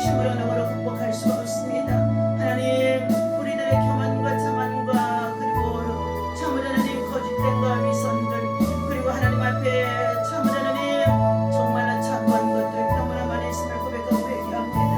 주심으로 능으로 극복할 수가 없습니다. 하나님, 우리들의 교만과 자만과 그리고 참으로 하나님 거짓됨과 위선들, 그리고 하나님 앞에 참으로 하나님 정말로 착오한 것들 너무나 많이 있음을 고백하고 회개합니다.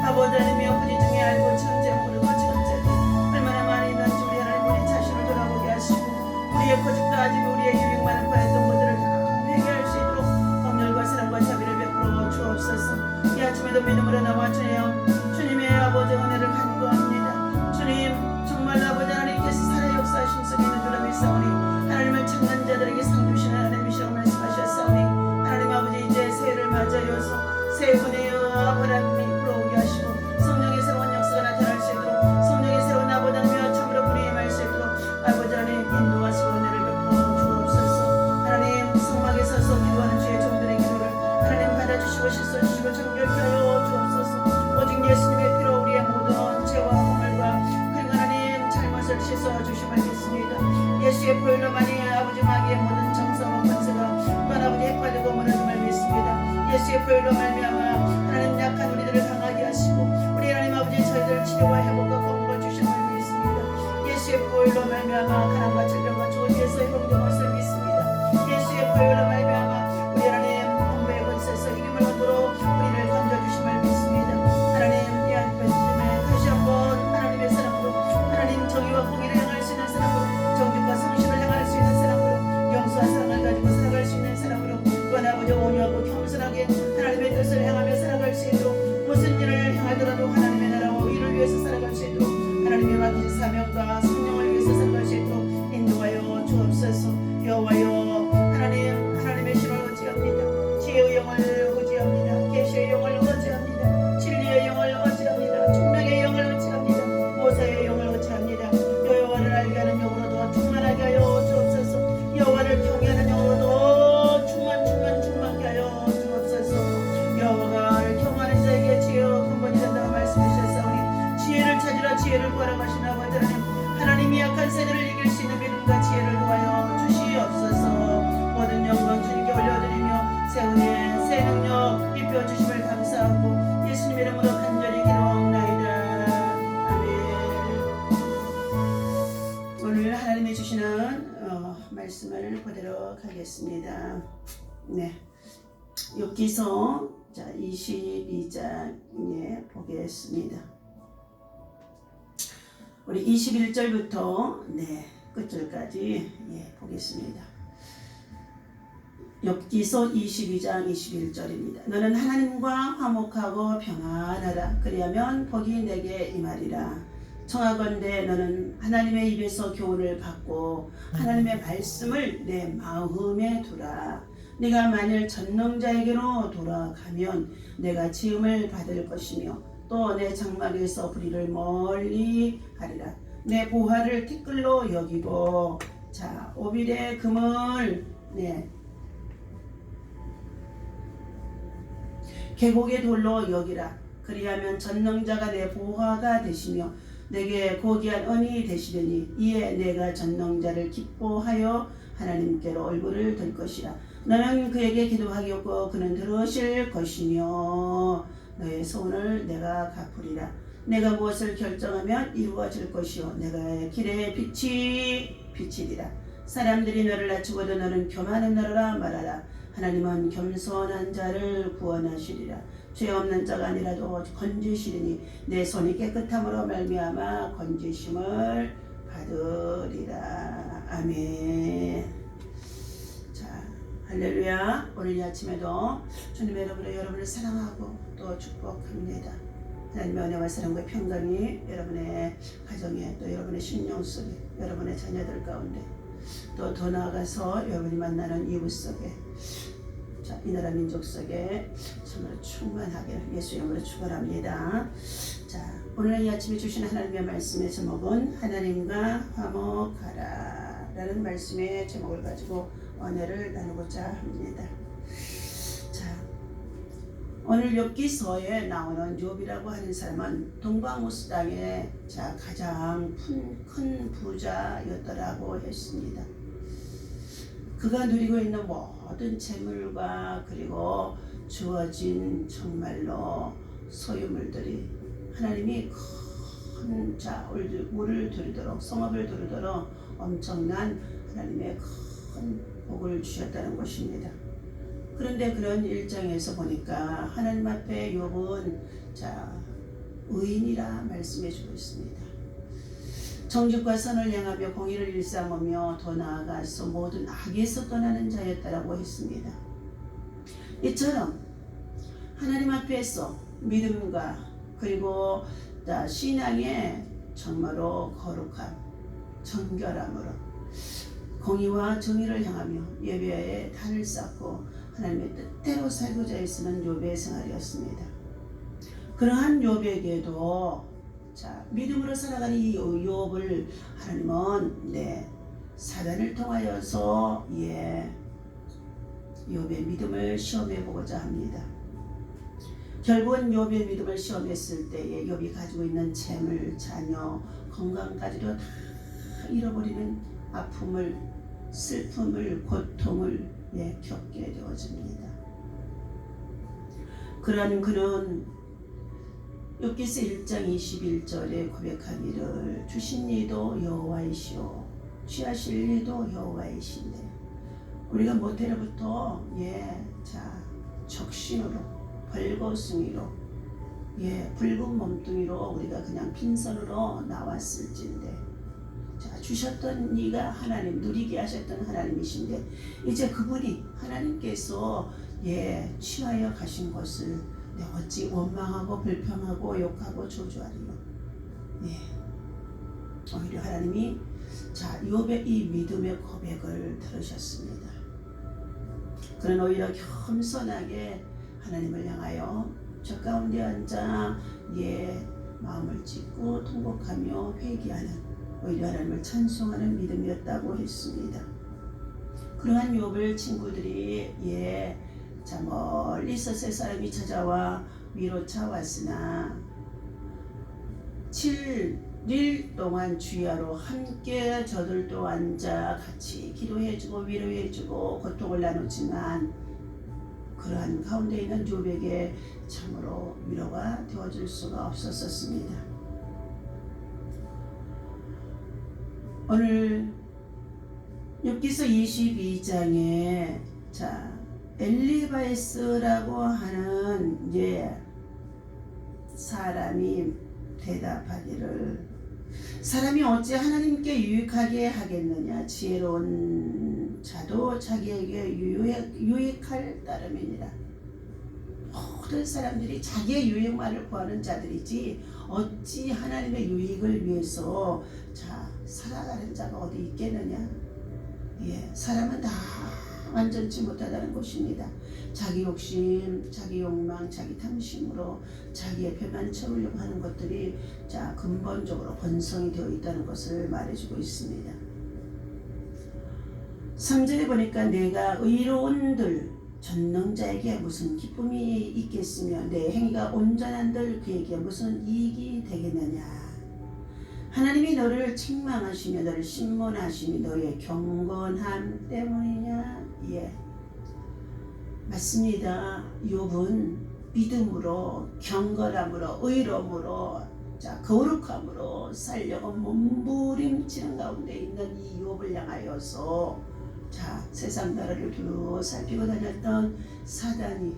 아버지 하나님이여, 그리 중에 알고 천재 모르고 천재들 얼마나 많이 있는지 우리 하나님 우리 자신을 돌아보게 하시고, 우리의 거짓과 아직 우리의 유익 많은 바랬던 것들을 다 회개할 수 있도록 긍휼과 사랑과 자비를 베풀어 주옵소서. 이 아침에도 믿음으로 나와 주님의 아버지 은혜를 간구합니다. 주님, 정말 아버지 하나님께서 살아 역사하신 속에 있는 줄로 믿사오니 하나님을 찾는 자들에게 상 주시는 하나님이시라고 말씀하셨사오니, 하나님 아버지 이제 새해를 맞아여서 새 은혜의 바람이 불어오게 하시고 성령의 새로운 역사가 나타날 수 있도록, 성령의 새로운 아버지 하나님이여 참으로 불이 임할 수 있도록 아버지 하나님 인도하시고 은혜를 베풀어 주옵소서. 하나님, 성막에 서서 기도하는 주의 종들의 기도를 하나님 받아주시고 씻어주시고 정결케 하여 주옵소서. 오직 예수님의 피로 우리의 모든 죄와 허물과 그리고 하나님 잘못을 씻어주심을 믿습니다. 예수의 보혈로만이 아버지 마귀의 모든 정성과 권세가 또한 아버지 핵받고 무너짐을 믿습니다. 예수의 보혈로 말미암아 하나님 약한 우리들을 강하게 하시고 우리 하나님 아버지 저희들 치료와 회복과 건강을 주심을 믿습니다. 예수의 보혈로 말미암아 가난과 질병과 조지에서 회복된 것을 믿습니다. 예수의 보혈로 말미암아 우리 하나님 홍배의 권세에서 이김을 얻도록 우리를 건져주심을 믿습니다. 하나님, 이 아침에 다시 한번 하나님의 사랑으로 하나님 정의와 공의를 행할 수 있는 사랑으로, 정직과 성실을 행할 수 있는 사랑으로, 용서와 사랑을 가지고 살아갈 수 있는 사랑으로, 또한 아버지 온유하고 겸손하게 하나님의 뜻을 행하며 살아갈 수 있도록, 무슨 일을 행하더라도 하나님의 나라와 의를 위해서 살아갈 수 있도록, 하나님의 맡기신 사명과 성령을 위해서 살아갈 수 있도록 인도하여 주옵소서. 여호와여, 하나님의 신을 의지합니다. 지혜의 영을 의지합니다. 계시의 영을 의지합니다. 진리의 영을 의지합니다. 총명의 영을 의지합니다. 모사의 영을 의지합니다. 여호와를 알게 하는 영으로 더 충만하게 하여 주옵소서. 여호와를 경외하는 영으로 더 충만케 하여 주옵소서. 여호와를 경외하는 자에게 지혜와 근본이 된다고 말씀하셨사오니, 지혜를 찾으라 지혜를 구하라 하시나 아버지 하나님이 약한 세대를 이길 수 있는 믿음과 지혜를 도하여 주시옵소서. 모든 영광 주님께 올려드리며 새 은혜 새 능력 입혀주심을 감사하고 예수님 이름으로 간절히 기도하옵나이다. 아멘. 오늘 하나님이 주시는 말씀을 보도록 하겠습니다. 네, 욥기서 22장에 보겠습니다. 우리 21절부터 끝절까지 보겠습니다. 욥기서 22장 21절입니다. 너는 하나님과 화목하고 평안하라. 그리하면 복이 내게 임하리라. 청하건대 너는 하나님의 입에서 교훈을 받고 하나님의 말씀을 내 마음에 두라. 네가 만일 전능자에게로 돌아가면 내가 지음을 받을 것이며 또 내 장막에서 불의를 멀리 하리라. 내 보화를 티끌로 여기고 오빌의 금을 계곡의 돌로 여기라. 그리하면 전능자가 내 보화가 되시며 내게 고귀한 은이 되시려니 이에 내가 전능자를 기뻐하여 하나님께로 얼굴을 들 것이라. 너는 그에게 기도하겠고 그는 들으실 것이며 너의 소원을 내가 갚으리라. 내가 무엇을 결정하면 이루어질 것이요 내가 길에 빛이 비치리라. 사람들이 너를 낮추고도 너는 교만한 나라라 말하라. 하나님은 겸손한 자를 구원하시리라. 죄 없는 자가 아니라도 건지시리니 내 손이 깨끗함으로 말미암아 건지심을 받으리라. 아멘. 할렐루야. 오늘 이 아침에도 주님의 이름으로 여러분을 사랑하고 또 축복합니다. 하나님의 은혜와 사랑과 평강이 여러분의 가정에 또 여러분의 심령 속에 여러분의 자녀들 가운데 또 더 나아가서 여러분이 만나는 이웃 속에 이 나라 민족 속에 정말 충만하게 예수 이름으로 축원합니다. 오늘 이 아침에 주신 하나님의 말씀의 제목은 하나님과 화목하라 라는 말씀의 제목을 가지고 은혜를 나누고자 합니다. 오늘 욥기서에 나오는 욥이라고 하는 사람은 동방우스 땅의 가장 큰 부자였더라고 했습니다. 그가 누리고 있는 모든 재물과 그리고 주어진 정말로 소유물들이 하나님이 큰 물을 두르도록 성읍을 두르도록 엄청난 하나님의 큰 복을 주셨다는 것입니다. 그런데 그런 일정에서 보니까 하나님 앞에 욥은 의인이라 말씀해 주고 있습니다. 정직과 선을 행하며 공의를 일삼으며 더 나아가서 모든 악에서 떠나는 자였다라고 했습니다. 이처럼 하나님 앞에서 믿음과 그리고 신앙의 정말로 거룩함, 정결함으로 공의와 정의를 향하며 예배에 단을 쌓고 하나님의 뜻대로 살고자 애쓰는 욥의 생활이었습니다. 그러한 욥에게도 믿음으로 살아가는 이 욥을 하나님은 사단을 통하여서 욥의 믿음을 시험해 보고자 합니다. 결국은 욥의 믿음을 시험했을 때에 욥이 가지고 있는 재물, 자녀, 건강까지도 다 잃어버리는 아픔을, 슬픔을, 고통을 겪게 되어집니다. 그러한 그는 욥기서 1장 21절에 고백하기를 주신 이도 여호와이시오 취하실 이도 여호와이신데 우리가 모태로부터 적신으로 벌거숭이로 붉은 몸뚱이로 우리가 그냥 빈손으로 나왔을진데 주셨던 이가 하나님, 누리게 하셨던 하나님이신데 이제 그분이 하나님께서 취하여 가신 것을 어찌 원망하고 불평하고 욕하고 저주하리요. 오히려 하나님이 욥의 이 믿음의 고백을 들으셨습니다. 그는 오히려 겸손하게 하나님을 향하여 저 가운데 앉아 마음을 찢고 통곡하며 회개하는 오히려 하나님을 찬송하는 믿음이었다고 했습니다. 그러한 욥을 친구들이 멀리서 세 사람이 찾아와 위로차 왔으나 7일 동안 주야로 함께 저들도 앉아 같이 기도해주고 위로해주고 고통을 나누지만 그러한 가운데 있는 욥에게 참으로 위로가 되어줄 수가 없었습니다. 오늘 욥기서 22장에 엘리바에스라고 하는 사람이 대답하기를 사람이 어찌 하나님께 유익하게 하겠느냐 지혜로운 자도 자기에게 유익할 따름이니라. 모든 사람들이 자기의 유익만을 구하는 자들이지 어찌 하나님의 유익을 위해서 살아가는 자가 어디 있겠느냐. 사람은 다 완전치 못하다는 것입니다. 자기 욕심, 자기 욕망, 자기 탐심으로 자기의 배만 채우려고 하는 것들이 근본적으로 본성이 되어 있다는 것을 말해주고 있습니다. 3절에 보니까 내가 의로운들 전능자에게 무슨 기쁨이 있겠으며 내 행위가 온전한들 그에게 무슨 이익이 되겠느냐. 하나님이 너를 책망하시며 너를 신문하시니 너의 경건함 때문이냐. 맞습니다. 욥은 믿음으로 경건함으로 의로움으로 거룩함으로 살려고 몸부림치는 가운데 있는 이 욥을 향하여서 세상 나라를 살피고 다녔던 사단이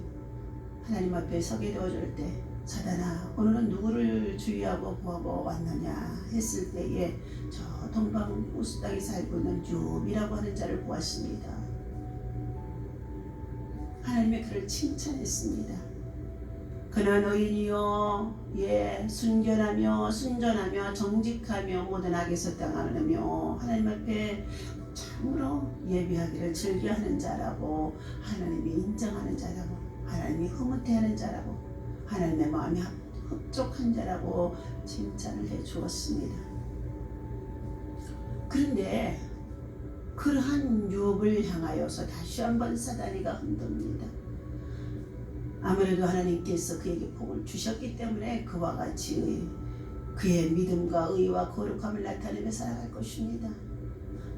하나님 앞에 서게 되어줄 때 사단아 오늘은 누구를 주의하고 보하고 왔느냐 했을 때에 저 동방우스 땅에 살고 있는 욥이라고 하는 자를 보았습니다. 하나님의 그를 칭찬했습니다. 그는 의인이요 순결하며 순전하며 정직하며 모든 악에서 떠나며 하나님 앞에 참으로 예배하기를 즐겨하는 자라고 하나님이 인정하는 자라고 하나님이 흐뭇해하는 자라고 하나님의 마음이 흡족한 자라고 칭찬을 해 주었습니다. 그런데 그러한 욥을 향하여서 다시 한번 사단이가 흔듭니다. 아무래도 하나님께서 그에게 복을 주셨기 때문에 그와 같이 그의 믿음과 의와 거룩함을 나타내며 살아갈 것입니다.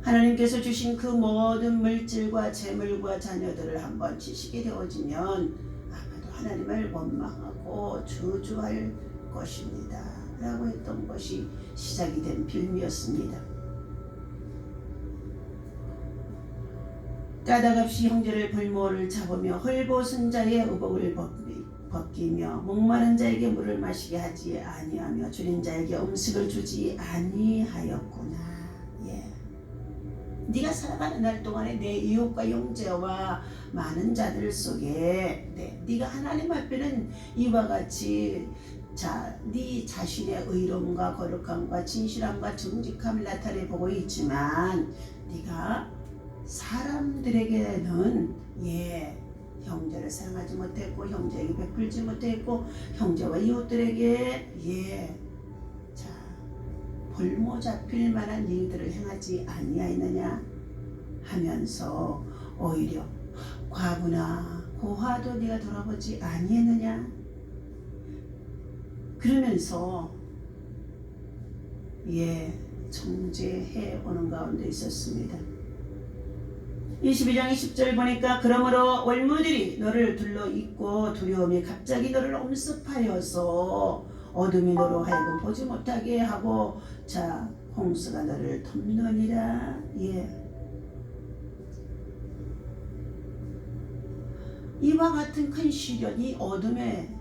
하나님께서 주신 그 모든 물질과 재물과 자녀들을 한번 지시게 되어지면 아마도 하나님을 원망하고 저주할 것입니다 라고 했던 것이 시작이 된 빌미였습니다. 까닭없이 형제를 불모를 잡으며 헐벗은 자의 의복을 벗기며 목마른 자에게 물을 마시게 하지 아니하며 줄인 자에게 음식을 주지 아니하였구나. 예. 네가 살아가는 날 동안에 내 이웃과 형제와 많은 자들 속에 네가 하나님 앞에는 이와 같이 네 자신의 의로움과 거룩함과 진실함과 정직함을 나타내 보고 있지만 네가 사람들에게는 형제를 사랑하지 못했고 형제에게 베풀지 못했고 형제와 이웃들에게 볼모 잡힐 만한 일들을 행하지 아니하였느냐 하면서 오히려 과부나 고아도 네가 돌아보지 아니했느냐 그러면서 정죄해 오는 가운데 있었습니다. 22장 20절 보니까 그러므로 올무들이 너를 둘러있고 두려움이 갑자기 너를 엄습하여서 어둠이 너로 하여금 보지 못하게 하고 홍수가 너를 덮느니라. 이와 같은 큰 시련이 어둠에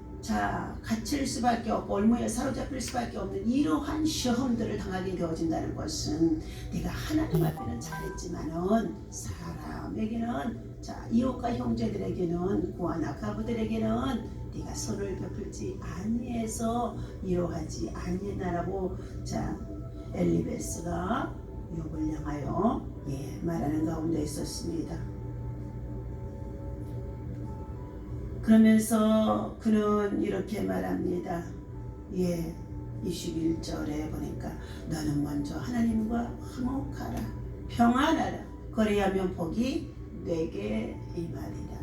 갇힐 수밖에 없고 올무에 사로잡힐 수밖에 없는 이러한 시험들을 당하게 되어진다는 것은 네가 하나님 앞에는 잘했지만은 사람에게는 이웃과 형제들에게는 고아나 가부들에게는 네가 손을 베풀지 아니해서 이러하지 아니하라고 엘리베스가 욥을 향하여 말하는 가운데 있었습니다. 그러면서 그는 이렇게 말합니다. 21절에 보니까 너는 먼저 하나님과 화목하라 평안하라 그리하면 복이 내게 임하리라.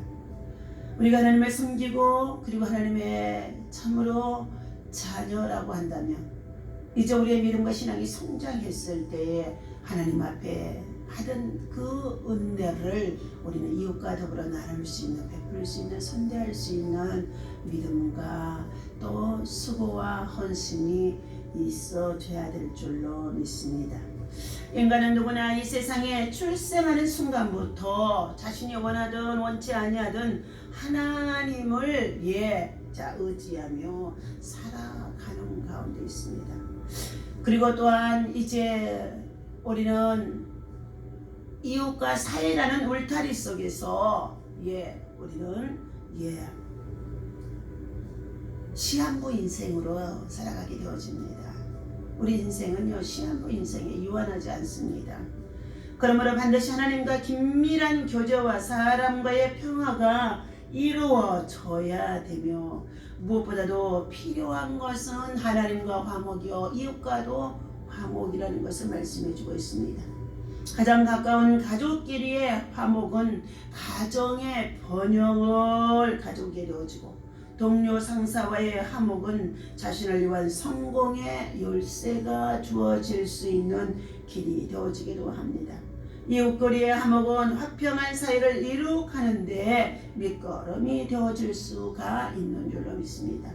우리가 하나님을 섬기고 그리고 하나님의 참으로 자녀라고 한다면 이제 우리의 믿음과 신앙이 성장했을 때 하나님 앞에 받은 그 은혜를 우리는 이웃과 더불어 나눌 수 있는, 베풀 수 있는, 선대할 수 있는 믿음과 또 수고와 헌신이 있어줘야 될 줄로 믿습니다. 인간은 누구나 이 세상에 출생하는 순간부터 자신이 원하든 원치 아니하든 하나님을 의지하며 살아가는 가운데 있습니다. 그리고 또한 이제 우리는 이웃과 사회라는 울타리 속에서 우리는 시한부 인생으로 살아가게 되어집니다. 우리 인생은요 시한부 인생에 유한하지 않습니다. 그러므로 반드시 하나님과 긴밀한 교제와 사람과의 평화가 이루어져야 되며 무엇보다도 필요한 것은 하나님과 화목이요 이웃과도 화목이라는 것을 말씀해주고 있습니다. 가장 가까운 가족끼리의 화목은 가정의 번영을 가져오게 되어지고 동료 상사와의 화목은 자신을 위한 성공의 열쇠가 주어질 수 있는 길이 되어지기도 합니다. 이웃끼리의 화목은 화평한 사회를 이룩하는데 밑거름이 되어질 수가 있는 줄로 믿습니다.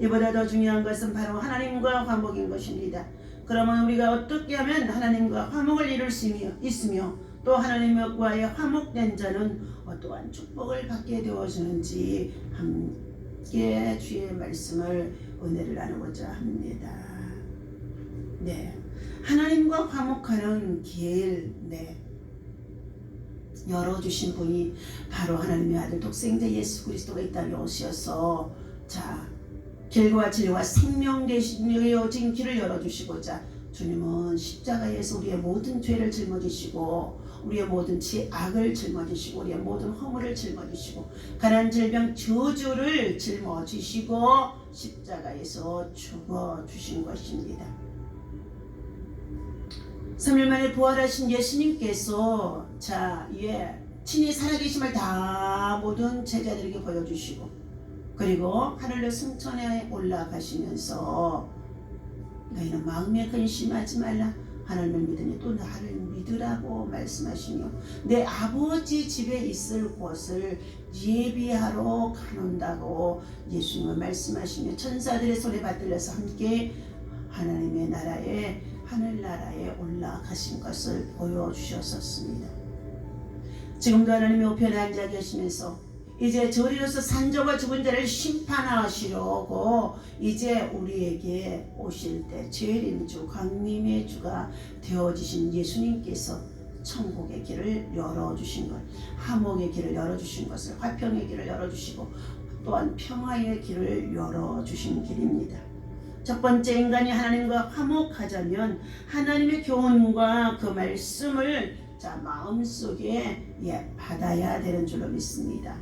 이보다 더 중요한 것은 바로 하나님과 화목인 것입니다. 그러면 우리가 어떻게 하면 하나님과 화목을 이룰 수 있으며 또 하나님과의 화목된 자는 어떠한 축복을 받게 되어지는지 함께 주의 말씀을 은혜를 나누고자 합니다. 하나님과 화목하는 길 열어주신 분이 바로 하나님의 아들 독생자 예수 그리스도가 이 땅에 오셔서 길과 진리와 생명 되어진 길을 열어주시고자 주님은 십자가에서 우리의 모든 죄를 짊어지시고 우리의 모든 악을 짊어지시고 우리의 모든 허물을 짊어지시고 가난 질병 저주를 짊어지시고 십자가에서 죽어주신 것입니다. 3일 만에 부활하신 예수님께서 친히 살아계심을 다 모든 제자들에게 보여주시고 그리고 하늘로 승천에 올라가시면서 너희는 마음에 근심하지 말라 하나님을 믿으니 또 나를 믿으라고 말씀하시며 내 아버지 집에 있을 곳을 예비하러 가는다고 예수님은 말씀하시며 천사들의 소리에 받들려서 함께 하나님의 나라에 하늘나라에 올라가신 것을 보여주셨었습니다. 지금도 하나님의 우편에 앉아 계시면서 이제 저리로서 산자와 죽은 자를 심판하시려고 이제 우리에게 오실 때 재림주 강림의 주가 되어지신 예수님께서 천국의 길을 열어주신 것, 화목의 길을 열어주신 것을 화평의 길을 열어주시고 또한 평화의 길을 열어주신 길입니다. 첫 번째, 인간이 하나님과 화목하자면 하나님의 교훈과 그 말씀을 마음속에 받아야 되는 줄로 믿습니다.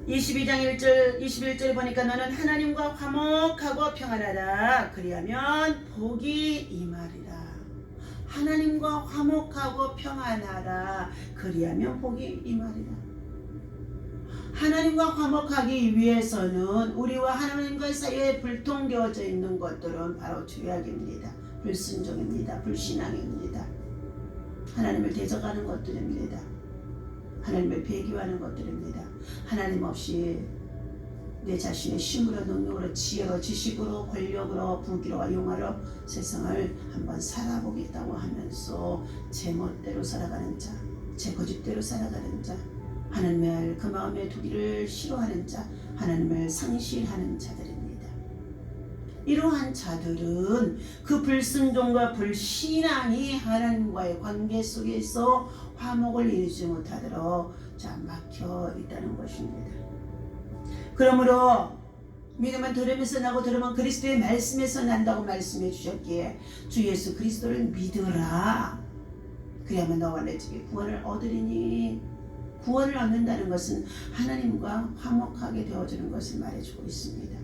22장 1절 21절에 보니까 너는 하나님과 화목하고 평안하라 그리하면 복이 임하리라. 하나님과 화목하고 평안하라 그리하면 복이 임하리라. 하나님과 화목하기 위해서는 우리와 하나님과 사이에 불통되어져 있는 것들은 바로 죄악입니다. 불순종입니다. 불신앙입니다. 하나님을 대적하는 것들입니다. 하나님을 배교하는 것들입니다. 하나님 없이 내 자신의 힘으로 능력으로 지혜로 지식으로 권력으로 부귀로 용화로 세상을 한번 살아보겠다고 하면서 제 멋대로 살아가는 자, 제 고집대로 살아가는 자, 하나님을 그 마음에 두기를 싫어하는 자, 하나님을 상실하는 자들입니다. 이러한 자들은 그 불순종과 불신앙이 하나님과의 관계 속에서 화목을 이루지 못하도록 막혀 있다는 것입니다. 그러므로 믿음은 들음에서 나고 들음은 그리스도의 말씀에서 난다고 말씀해 주셨기에 주 예수 그리스도를 믿으라. 그래야만 너와 내 집이 구원을 얻으리니, 구원을 얻는다는 것은 하나님과 화목하게 되어지는 것을 말해주고 있습니다.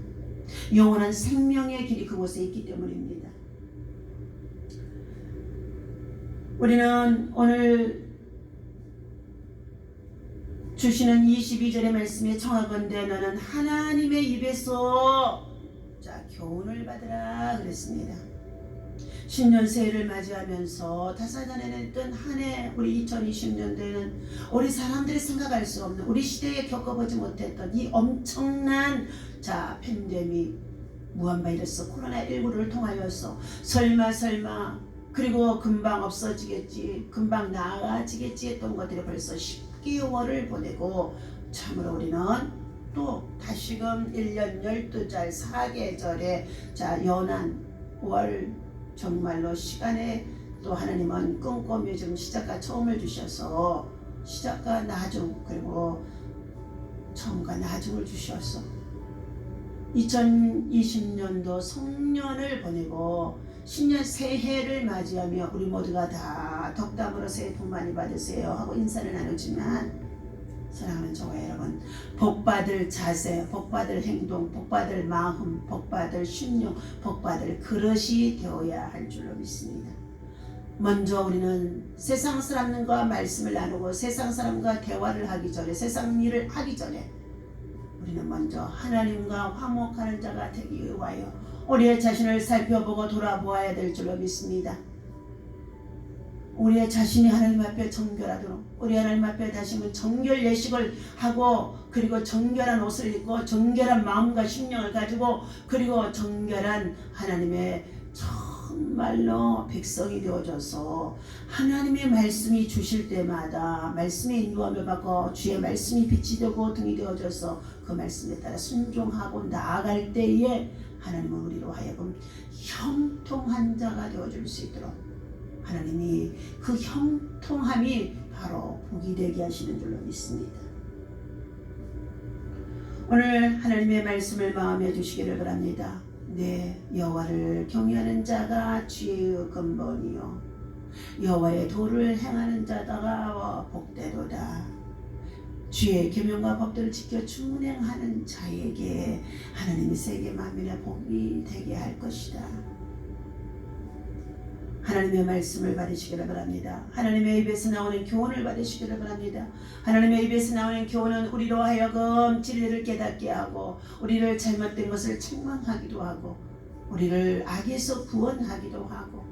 영원한 생명의 길이 그곳에 있기 때문입니다. 우리는 오늘 주시는 22절의 말씀에 청하건대 너는 하나님의 입에서 교훈을 받으라 그랬습니다. 신년 새해를 맞이하면서 다사다난에 있던 한 해, 우리 2020년도에는 우리 사람들이 생각할 수 없는, 우리 시대에 겪어보지 못했던 이 엄청난 팬데믹, 무한바이러스 코로나19를 통하여서 설마 그리고 금방 없어지겠지, 금방 나아지겠지 했던 것들이 벌써 10개월을 보내고 참으로 우리는 또 다시금 1년 12달 4계절의 연한 월, 정말로 시간에 또 하나님은 꼼꼼히 좀 시작과 처음을 주셔서 시작과 나중 그리고 처음과 나중을 주셔서 2020년도 성년을 보내고 신년 새해를 맞이하며 우리 모두가 다 덕담으로 새해 복 많이 받으세요 하고 인사를 나누지만, 사랑하는 저와 여러분, 복받을 자세, 복받을 행동, 복받을 마음, 복받을 심령, 복받을 그릇이 되어야 할 줄로 믿습니다. 먼저 우리는 세상 사람과 말씀을 나누고 세상 사람과 대화를 하기 전에, 세상 일을 하기 전에 우리는 먼저 하나님과 화목하는 자가 되기 위하여 우리의 자신을 살펴보고 돌아보아야 될 줄로 믿습니다. 우리의 자신이 하나님 앞에 정결하도록, 우리 하나님 앞에 다시금 정결 예식을 하고, 그리고 정결한 옷을 입고 정결한 마음과 심령을 가지고, 그리고 정결한 하나님의 정말로 백성이 되어져서 하나님의 말씀이 주실 때마다 말씀의 인도함을 받고 주의 말씀이 빛이 되고 등이 되어져서 그 말씀에 따라 순종하고 나아갈 때에 하나님은 우리로 하여금 형통한 자가 되어줄 수 있도록 하나님이 그 형통함이 바로 복이 되게 하시는 줄로 믿습니다. 오늘 하나님의 말씀을 마음에 주시기를 바랍니다. 네, 여호와를 경외하는 자가 지혜의 근본이요 여호와의 도를 행하는 자다가 복되도다. 주의 계명과 법들을 지켜 준행하는 자에게 하나님이 세계 만민의 복이 되게 할 것이다. 하나님의 말씀을 받으시기를 바랍니다. 하나님의 입에서 나오는 교훈을 받으시기를 바랍니다. 하나님의 입에서 나오는 교훈은 우리로 하여금 진리를 깨닫게 하고 우리를 잘못된 것을 책망하기도 하고 우리를 악에서 구원하기도 하고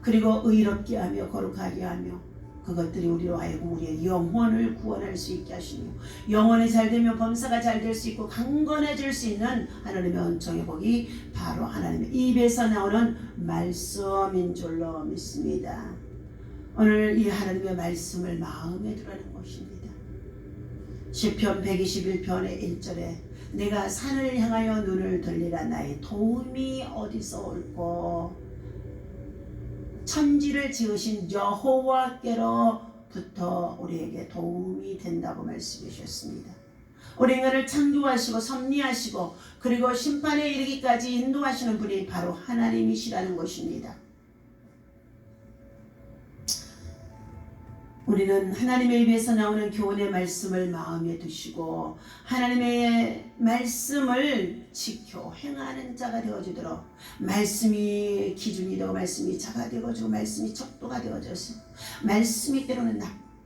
그리고 의롭게 하며 거룩하게 하며 그것들이 우리로 하여금 우리의 영혼을 구원할 수 있게 하시며 영혼이 잘되면 범사가 잘 될 수 있고 강건해질 수 있는 하나님의 은총의 복이 바로 하나님의 입에서 나오는 말씀인 줄로 믿습니다. 오늘 이 하나님의 말씀을 마음에 두라는 것입니다. 시편 121편의 1절에 내가 산을 향하여 눈을 돌리라 나의 도움이 어디서 올꼬 천지를 지으신 여호와께로부터 우리에게 도움이 된다고 말씀해 주셨습니다. 우리 인간을 창조하시고 섭리하시고 그리고 심판에 이르기까지 인도하시는 분이 바로 하나님이시라는 것입니다. 우리는 하나님의 입에서 나오는 교훈의 말씀을 마음에 두시고 하나님의 말씀을 지켜 행하는 자가 되어지도록 말씀이 기준이 되고 말씀이 자가 되어지고 말씀이 척도가 되어져서 말씀이 때로는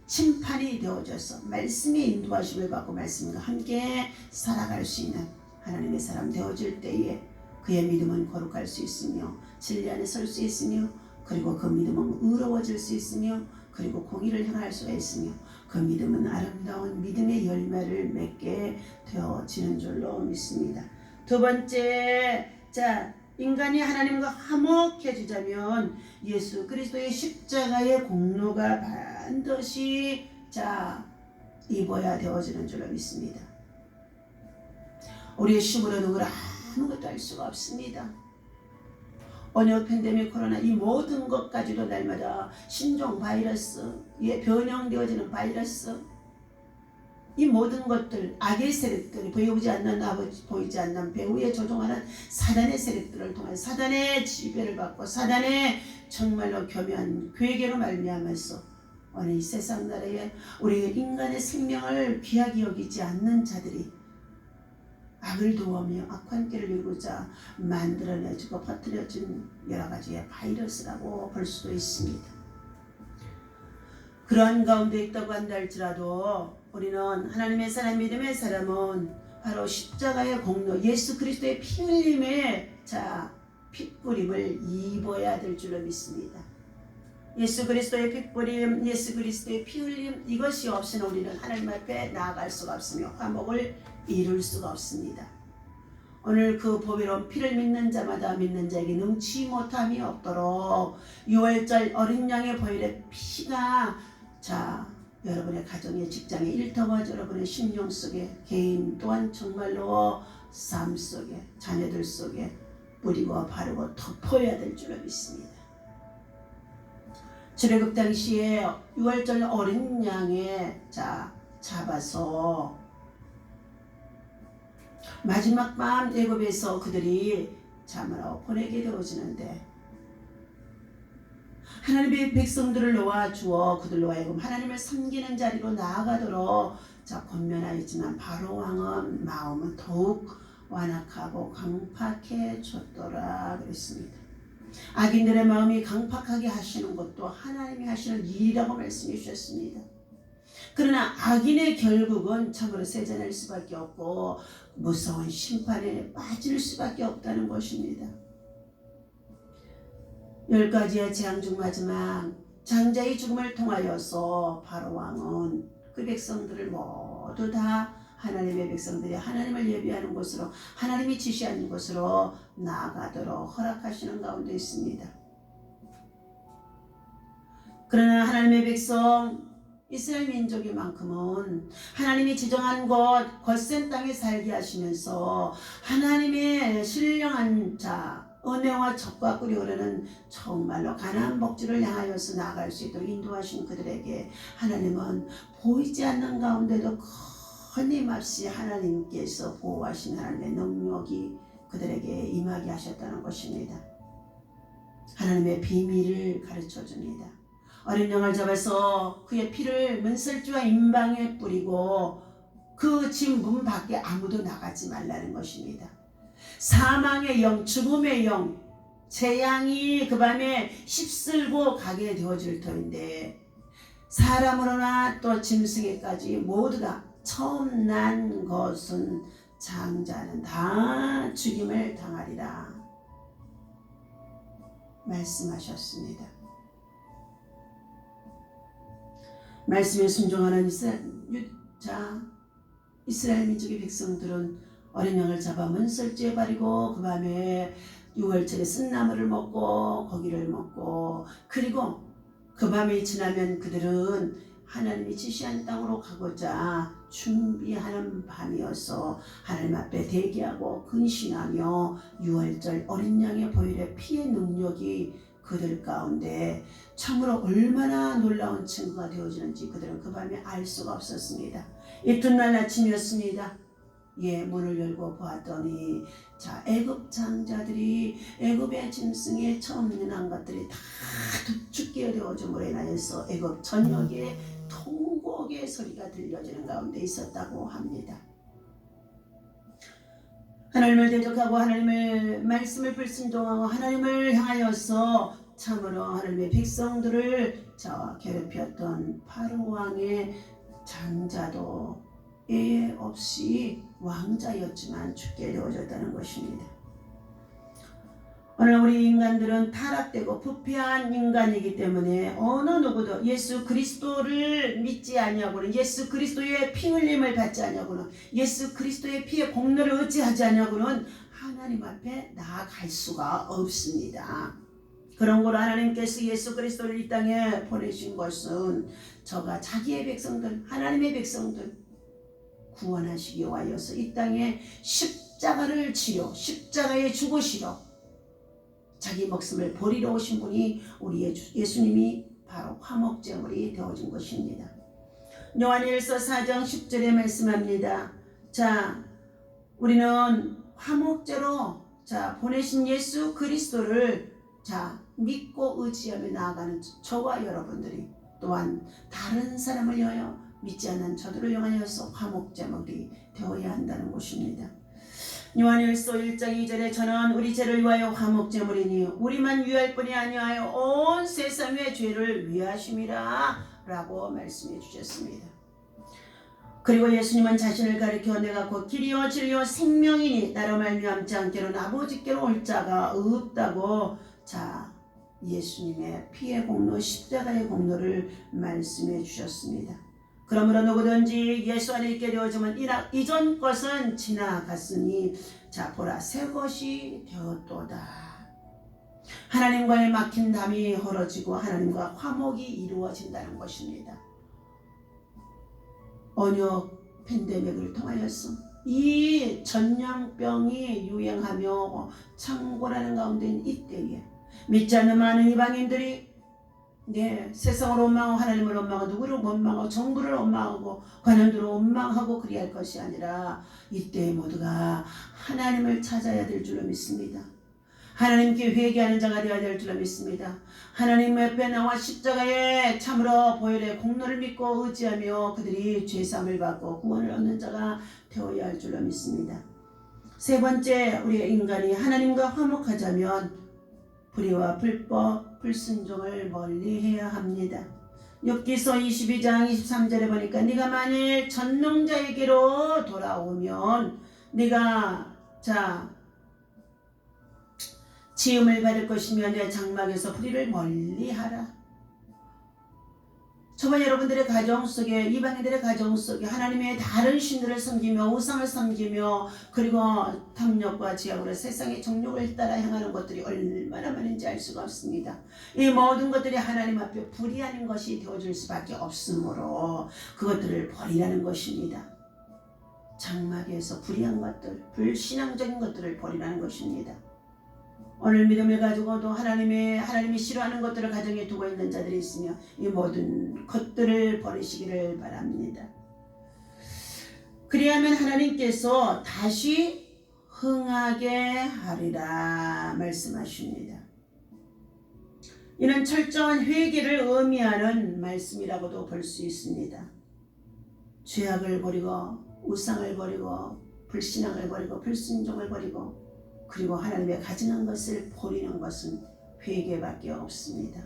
심판이 되어져서 말씀의 인도하심을 받고 말씀과 함께 살아갈 수 있는 하나님의 사람 되어질 때에 그의 믿음은 거룩할 수 있으며 진리 안에 설 수 있으며 그리고 그 믿음은 의로워질 수 있으며 그리고 공의를 행할 수가 있으며 그 믿음은 아름다운 믿음의 열매를 맺게 되어지는 줄로 믿습니다. 두 번째, 인간이 하나님과 화목해지자면 예수 그리스도의 십자가의 공로가 반드시 입어야 되어지는 줄로 믿습니다. 우리의 힘으로는 그걸 아무것도 할 수가 없습니다. 언역 팬데믹 코로나 이 모든 것까지도 날마다 신종 바이러스, 변형되어지는 바이러스, 이 모든 것들 악의 세력들이 보이지 않는 아버지 보이지 않는 배후에 조종하는 사단의 세력들을 통해 사단의 지배를 받고 사단의 정말로 교묘한 괴계로 말미암아서 오늘 이 세상 나라에 우리 인간의 생명을 귀하게 여기지 않는 자들이 악을 도우며 악한 길을 이루고자 만들어내주고 퍼뜨려진 여러 가지의 바이러스라고 볼 수도 있습니다. 그러한 가운데 있다고 한다 할지라도 우리는 하나님의 사람 믿음의 사람은 바로 십자가의 공로 예수 그리스도의 피 흘림의 핏뿌림을 입어야 될 줄로 믿습니다. 예수 그리스도의 핏뿌림, 예수 그리스도의 피 흘림 이것이 없이는 우리는 하나님 앞에 나아갈 수가 없으며 화목을 이룰 수가 없습니다. 오늘 그 보배로운 피를 믿는 자마다 믿는 자에게 능치 못함이 없도록 6월절 어린 양의 보혈의 피가 여러분의 가정의 직장의 일터와 여러분의 심령 속에 개인 또한 정말로 삶 속에 자녀들 속에 뿌리고 바르고 덮어야 될 줄로 믿습니다. 출애굽 당시에 6월절 어린 양에 잡아서 마지막 밤 애굽에서 그들이 잠으로 보내게 되어지는데 하나님의 백성들을 놓아주어 그들로 하여금 하나님을 섬기는 자리로 나아가도록 권면하였지만 바로 왕은 마음은 더욱 완악하고 강팍해졌더라 그랬습니다. 악인들의 마음이 강팍하게 하시는 것도 하나님이 하시는 일이라고 말씀해 주셨습니다. 그러나 악인의 결국은 참으로 세잔할 수밖에 없고 무서운 심판에 빠질 수밖에 없다는 것입니다. 10가지의 재앙 중 마지막 장자의 죽음을 통하여서 바로 왕은 그 백성들을 모두 다 하나님의 백성들이 하나님을 예비하는 곳으로 하나님이 지시하는 곳으로 나아가도록 허락하시는 가운데 있습니다. 그러나 하나님의 백성 이스라엘 민족이만큼은 하나님이 지정한 곳 거센 땅에 살게 하시면서 하나님의 신령한 은혜와 젖과 꿀이 흐르는 정말로 가나안 복지를 향하여서 나아갈 수 있도록 인도하신 그들에게 하나님은 보이지 않는 가운데도 끊임없이 하나님께서 보호하신 하나님의 능력이 그들에게 임하게 하셨다는 것입니다. 하나님의 비밀을 가르쳐 줍니다. 어린 양을 잡아서 그의 피를 문설주와 임방에 뿌리고 그 집 문 밖에 아무도 나가지 말라는 것입니다. 사망의 영, 죽음의 영, 재앙이 그 밤에 휩쓸고 가게 되어질 터인데 사람으로나 또 짐승에까지 모두 다 처음 난 것은 장자는 다 죽임을 당하리라. 말씀하셨습니다. 말씀에 순종하는 이스라엘 민족의 백성들은 어린 양을 잡아 문설주에 바리고 그 밤에 유월절에 쓴나물을 먹고 고기를 먹고, 그리고 그 밤이 지나면 그들은 하나님이 지시한 땅으로 가고자 준비하는 밤이어서 하나님 앞에 대기하고 근신하며 유월절 어린 양의 보혈의 피의 능력이 그들 가운데 참으로 얼마나 놀라운 증거가 되어지는지 그들은 그 밤에 알 수가 없었습니다. 이튿날 아침이었습니다. 문을 열고 보았더니 애굽 장자들이 애굽의 짐승에 처음 난 것들이 다 죽게 되어줌으로 인하여서 애굽 전역에 통곡의 소리가 들려지는 가운데 있었다고 합니다. 하나님을 대적하고 하나님의 말씀을 불순종하고 하나님을 향하여서 참으로 하나님의 백성들을 괴롭혔던 바로 왕의 장자도 예 없이 왕자였지만 죽게 되어졌다는 것입니다. 오늘 우리 인간들은 타락되고 부패한 인간이기 때문에 어느 누구도 예수 그리스도를 믿지 아니하고는, 예수 그리스도의 피 흘림을 받지 아니하고는, 예수 그리스도의 피의 공로를 의지하지 아니하고는 하나님 앞에 나아갈 수가 없습니다. 그런 거로 하나님께서 예수 그리스도를 이 땅에 보내신 것은 저가 자기의 백성들, 하나님의 백성들 구원하시기 위하여서 이 땅에 십자가를 치려, 십자가에 죽으시려 자기 목숨을 버리러 오신 분이 우리 예수님이 바로 화목제물이 되어진 것입니다. 요한일서 4장 10절에 말씀합니다. 우리는 화목제로 보내신 예수 그리스도를 믿고 의지하며 나아가는 저와 여러분들이 또한 다른 사람을 위하여 믿지 않는 저들을 향하여서 화목제물이 되어야 한다는 것입니다. 요한일서 1장 2절에 저는 우리 죄를 위하여 화목제물이니 우리만 위할 뿐이 아니하여 온 세상의 죄를 위하심이라 라고 말씀해 주셨습니다. 그리고 예수님은 자신을 가리켜 내가 곧 길이요 진리요 생명이니 나로 말미암지 않게는 아버지께로 올 자가 없다고 예수님의 피의 공로, 십자가의 공로를 말씀해 주셨습니다. 그러므로 누구든지 예수 안에 있게 되어지면 이전 것은 지나갔으니 보라 새 것이 되었도다. 하나님과의 막힌 담이 헐어지고 하나님과 화목이 이루어진다는 것입니다. 언역 팬데믹을 통하여서 이 전염병이 유행하며 창궐하는 가운데인 이때에 믿지 않는 많은 이방인들이 세상을 원망하고 하나님을 원망하고 누구를 원망하고 정부를 원망하고 관원들을 원망하고 그리할 것이 아니라 이때 모두가 하나님을 찾아야 될 줄로 믿습니다. 하나님께 회개하는 자가 되어야 될 줄로 믿습니다. 하나님 옆에 나와 십자가에 참으로 보혈의 공로를 믿고 의지하며 그들이 죄사함을 받고 구원을 얻는 자가 되어야 할 줄로 믿습니다. 세 번째, 우리의 인간이 하나님과 화목하자면 불의와 불법, 불순종을 멀리해야 합니다. 욥기서 22장 23절에 보니까 네가 만일 전능자에게로 돌아오면 네가 지음을 받을 것이며 내 장막에서 불의를 멀리하라. 저와 여러분들의 가정 속에, 이방인들의 가정 속에 하나님의 다른 신들을 섬기며 우상을 섬기며 그리고 탐욕과 지역으로 세상의 정욕을 따라 향하는 것들이 얼마나 많은지 알 수가 없습니다. 이 모든 것들이 하나님 앞에 불의하는 것이 되어줄 수밖에 없으므로 그것들을 버리라는 것입니다. 장막에서 불의한 것들, 불신앙적인 것들을 버리라는 것입니다. 오늘 믿음을 가지고도 하나님이 싫어하는 것들을 가정에 두고 있는 자들이 있으며 이 모든 것들을 버리시기를 바랍니다. 그리하면 하나님께서 다시 흥하게 하리라 말씀하십니다. 이는 철저한 회개를 의미하는 말씀이라고도 볼 수 있습니다. 죄악을 버리고 우상을 버리고 불신앙을 버리고 불순종을 버리고 그리고 하나님의 가증한 것을 버리는 것은 회개밖에 없습니다.